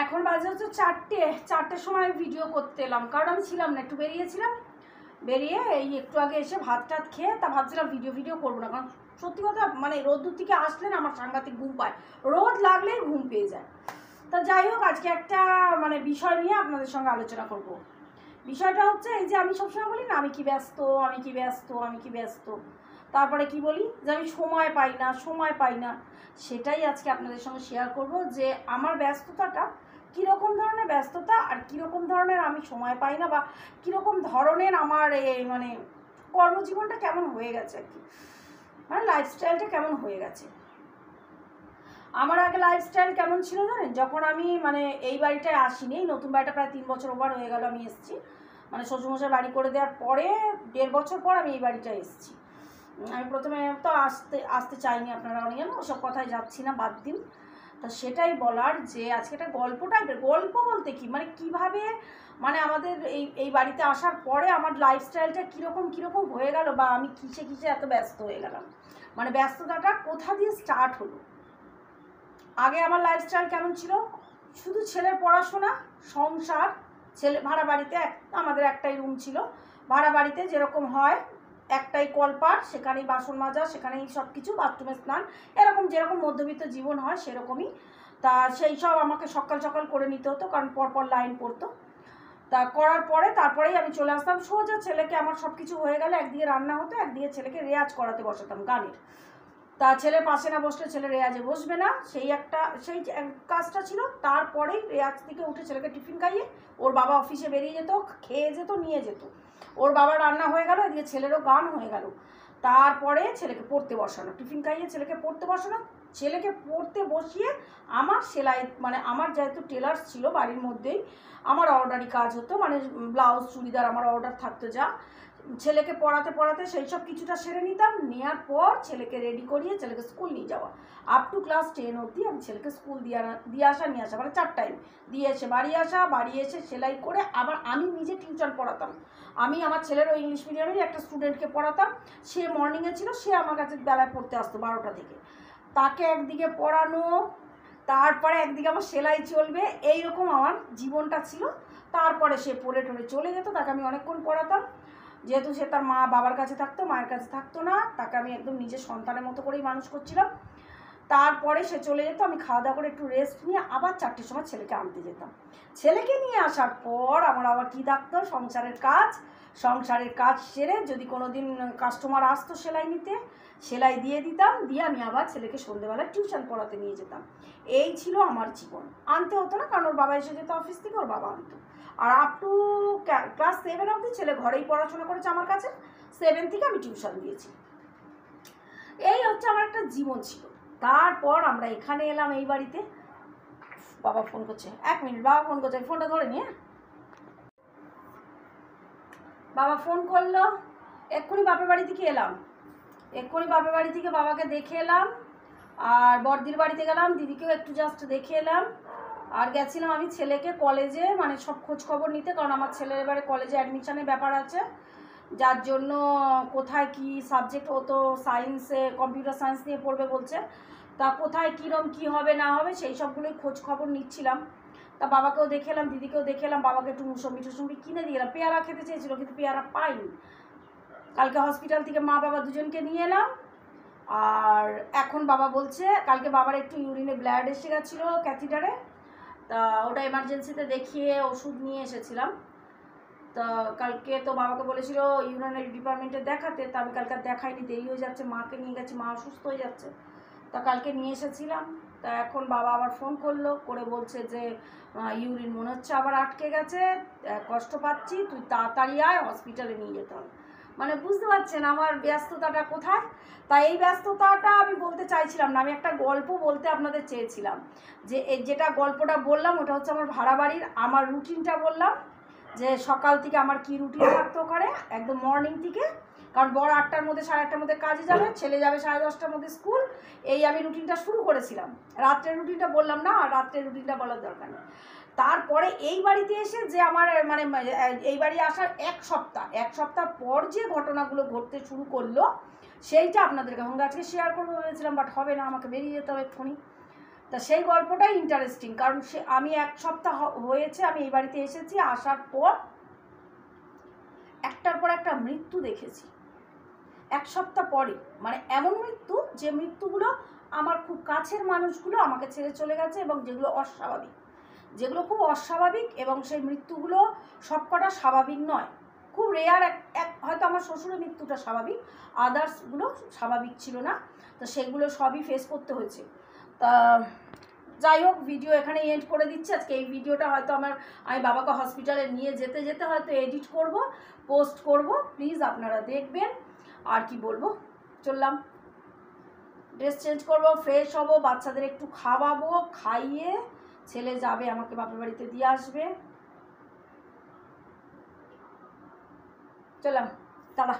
এখন বাজে হচ্ছে 4টের সময় ভিডিও করতে এলাম, কারণ আমি ছিলাম না, একটু বেরিয়েছিলাম। বেরিয়ে এই একটু আগে এসে ভাত টাত খেয়ে তা ভাবছিলাম ভিডিও করবো না, কারণ সত্যি কথা মানে রোদ্দুর থেকে আসলে না আমার সাংঘাতিক ঘুম পায়, রোদ লাগলেই ঘুম পেয়ে যায়। তা যাই হোক, আজকে একটা মানে বিষয় নিয়ে আপনাদের সঙ্গে আলোচনা করব। বিষয়টা হচ্ছে এই যে আমি সবসময় বলি না আমি কি ব্যস্ত, তারপরে কি বলি যে আমি সময় পাই না। সেটাই আজকে আপনাদের সঙ্গে শেয়ার করব যে আমার ব্যস্ততাটা কীরকম ধরনের ব্যস্ততা, আর কীরকম ধরনের আমি সময় পাই না, বা কীরকম ধরনের আমার এই মানে কর্মজীবনটা কেমন হয়ে গেছে আর কি, মানে লাইফস্টাইলটা কেমন হয়ে গেছে। আমার আগে লাইফস্টাইল কেমন ছিল জানেন, যখন আমি মানে এই বাড়িটায় আসিনি, এই নতুন বাড়িটা প্রায় 3 বছর ওভার হয়ে গেল আমি এসেছি, মানে শ্বশুরমশাই বাড়ি করে দেওয়ার পরে 1.5 বছর পর আমি এই বাড়িটায় এসেছি। আমি প্রথমে তো আসতে চাইনি, আপনারা অনেক জানো, ওসব কথায় যাচ্ছি না, বাদ দিন। তা সেটাই বলার যে আজকে একটা গল্প বলতে কি মানে কিভাবে মানে আমাদের এই বাড়িতে আসার পরে আমার লাইফস্টাইলটা কীরকম হয়ে গেল, বা আমি কিসে এত ব্যস্ত হয়ে গেলাম, মানে ব্যস্ততাটা কোথা দিয়ে স্টার্ট হলো। আগে আমার লাইফস্টাইল কেমন ছিল, শুধু ছেলের পড়াশোনা, সংসার, ছেলে ভাড়া বাড়িতে আমাদের একটাই রুম ছিল, ভাড়া বাড়িতে যেরকম হয় একটাই কলপার, সেখানেই বাসন মাজা, সেখানেই সব কিছু, বাথরুমে স্নান, এরকম যেরকম মধ্যবিত্ত জীবন হয় সেরকমই। তা সেই সব আমাকে সকাল করে নিতে হতো, কারণ পরপর লাইন পড়তো। তা করার পরে তারপরেই আমি চলে আসতাম সোজা ছেলেকে, আমার সব কিছু হয়ে গেলে একদিকে রান্না হতো, একদিকে ছেলেকে রেয়াজ করাতে বসাতাম গানের। তা ছেলের পাশে না বসলে ছেলে রেয়াজে বসবে না, সেই কাজটা ছিল। তারপরেই রেয়াজ থেকে উঠে ছেলেকে টিফিন খাইয়ে ওর বাবা অফিসে বেরিয়ে যেত, খেয়ে যেত, নিয়ে যেত, ওর বাবার রান্না হয়ে গেল, এদিকে ছেলেরও গান হয়ে গেল। তারপরে ছেলেকে পড়তে বসানো, টিফিন খাইয়ে ছেলেকে পড়তে বসানো, ছেলেকে পড়তে বসিয়ে আমার সেলাই, মানে আমার যেহেতু টেলার্স ছিল বাড়ির মধ্যেই, আমার অর্ডারি কাজ হতো, মানে ব্লাউজ চুড়িদার আমার অর্ডার থাকতো, যা ছেলেকে পড়াতে সেই সব কিছুটা সেরে নিতাম। নেওয়ার পর ছেলেকে রেডি করিয়ে ছেলেকে স্কুল নিয়ে যাওয়া, আপ টু ক্লাস 10 অবধি আমি ছেলেকে স্কুল দিয়ে আসা মানে 4 টাইম দিয়ে এসে বাড়ি এসে সেলাই করে আবার আমি নিজে টিউশন পড়াতাম। আমি আমার ছেলের ওই ইংলিশ মিডিয়ামেরই একটা স্টুডেন্টকে পড়াতাম, সে মর্নিংয়ে ছিল, সে আমার কাছে বেলায় পড়তে আসতো 12টা থেকে, তাকে একদিকে পড়ানো, তারপরে একদিকে আমার সেলাই চলবে, এইরকম আমার জীবনটা ছিল। তারপরে সে পড়ে চলে যেত, তাকে আমি অনেকক্ষণ পড়াতাম, যেহেতু সে তার মা বাবার কাছে থাকতো, মায়ের কাছে থাকতো না, তাকে আমি একদম নিজের সন্তানের মতো করেই মানুষ করছিলাম। তারপরে সে চলে যেত, আমি খাওয়া দাওয়া করে একটু রেস্ট নিয়ে আবার 4টের সময় ছেলেকে আনতে যেতাম। ছেলেকে নিয়ে আসার পর আমার আবার কী থাকতো, সংসারের কাজ সেরে যদি কোনো দিন কাস্টমার আসতো সেলাই নিতে, সেলাই দিয়ে দিতাম, দিয়ে আমি আবার ছেলেকে সন্ধ্যেবেলায় টিউশন পড়াতে নিয়ে যেতাম। এই ছিল আমার জীবন। আনতে হতো না, কারণ ওর বাবা এসে যেত অফিস থেকে, ওর বাবা আনতো। আর আপ টু ক্লাস 7 অবধি ছেলে ঘরেই পড়াশোনা করেছে আমার কাছে, 7 থেকে আমি টিউশন দিয়েছি। এই হচ্ছে আমার একটা জীবন ছিল। তারপর আমরা এখানে এলাম এই বাড়িতে। বাবা ফোন করছে, 1 মিনিট, বাবা ফোন করছে, ফোনটা ধরে নিয়ে। বাবা ফোন করলো, এক্ষুনি বাপের বাড়ি থেকে এলাম, বাবাকে দেখে এলাম, আর বড়দির বাড়িতে গেলাম, দিদিকেও একটু জাস্ট দেখে এলাম, আর গেছিলাম আমি ছেলেকে কলেজে মানে সব খোঁজ খবর নিতে, কারণ আমার ছেলের এবারে কলেজে অ্যাডমিশনের ব্যাপার আছে, যার জন্য কোথায় কি সাবজেক্ট, ও তো সায়েন্সে কম্পিউটার সায়েন্স নিয়ে পড়বে বলছে, তা কোথায় কীরকম কী হবে না হবে সেই সবগুলোই খোঁজ খবর নিচ্ছিলাম। তা বাবাকেও দেখে এলাম, দিদিকেও দেখে এলাম, বাবাকে একটু মুসম্বি কিনে দিয়ে এলাম, পেয়ারা খেতে চেয়েছিল কিন্তু পেয়ারা পাইনি। কালকে হসপিটাল থেকে মা বাবা দুজনকে নিয়ে এলাম। আর এখন বাবা বলছে, কালকে বাবার একটু ইউরিনে ব্লাড এসে গেছিলো ক্যাথিটারে, তা ওটা এমার্জেন্সিতে দেখিয়ে ওষুধ নিয়ে এসেছিলাম। তা কালকে তো বাবাকে বলেছিল ইউরিনারি ডিপার্টমেন্টে দেখাতে, তা আমি কালকে দেখাইনি, দেরি হয়ে যাচ্ছে, মাকে নিয়ে গেছি, মা অসুস্থ হয়ে যাচ্ছে, তা কালকে নিয়ে এসেছিলাম। তা এখন বাবা আবার ফোন করলো করে বলছে যে ইউরিন মনে হচ্ছে আবার আটকে গেছে, কষ্ট পাচ্ছি, তুই তাড়াতাড়ি আয়, হসপিটালে নিয়ে যেতে হবে। মানে বুঝতে পারছেন আমার ব্যস্ততাটা কোথায়। তাই এই ব্যস্ততাটা আমি বলতে চাইছিলাম না, আমি একটা গল্প বলতে আপনাদের চেয়েছিলাম, যে যেটা গল্পটা বললাম ওটা হচ্ছে আমার ভাড়া বাড়ির আমার রুটিনটা বললাম, যে সকাল থেকে আমার কি রুটিন থাকতো ওখানে একদম মর্নিং থেকে, কারণ বড় 8টার মধ্যে 8:30টার মধ্যে কাজে যাবে, ছেলে যাবে 10:30টার মধ্যে স্কুল, এই আমি রুটিনটা শুরু করেছিলাম। রাত্রের রুটিনটা বললাম না, আর রাত্রের রুটিনটা বলার দরকার নেই। তারপরে এই বাড়িতে এসে যে আমার মানে এই বাড়ি আসার এক সপ্তাহ পর যে ঘটনাগুলো ঘটতে শুরু করলো সেইটা আপনাদেরকে আজকে শেয়ার করবো ভেবেছিলাম, বাট হবে না, আমাকে বেরিয়ে যেতে হবে এক্ষুনি। তা সেই গল্পটাই ইন্টারেস্টিং, কারণ আমি 1 সপ্তাহ হয়েছে আমি এই বাড়িতে এসেছি, আসার পর একটার পর একটা মৃত্যু দেখেছি 1 সপ্তাহ পরে। মানে এমন মৃত্যু, যে মৃত্যুগুলো আমার খুব কাছের মানুষগুলো আমাকে ছেড়ে চলে গেছে, এবং যেগুলো অস্বাভাবিক, যেগুলো খুব অস্বাভাবিক, এবং সেই মৃত্যুগুলো সবকটা স্বাভাবিক নয়, খুব রেয়ার। এক হয়তো আমার শ্বশুরের মৃত্যুটা স্বাভাবিক, আদার্সগুলো স্বাভাবিক ছিল না। তো সেগুলো সবই ফেস করতে হয়েছে। তা যাই হোক, ভিডিও এখানে এন্ড করে দিচ্ছি। আজকে এই ভিডিওটা হয়তো আমি বাবাকে হসপিটালে নিয়ে যেতে যেতে হয়তো এডিট করব, পোস্ট করব, প্লিজ আপনারা দেখবেন। আর কি বলবো, চললাম, ড্রেস চেঞ্জ করবো, ফ্রেশ হব, বাচ্চাদের একটু খাওয়াবো, খাইয়ে ছেলে যাবে আমাকে বাপের বাড়িতে দিয়ে আসবে। চললাম, টাটা।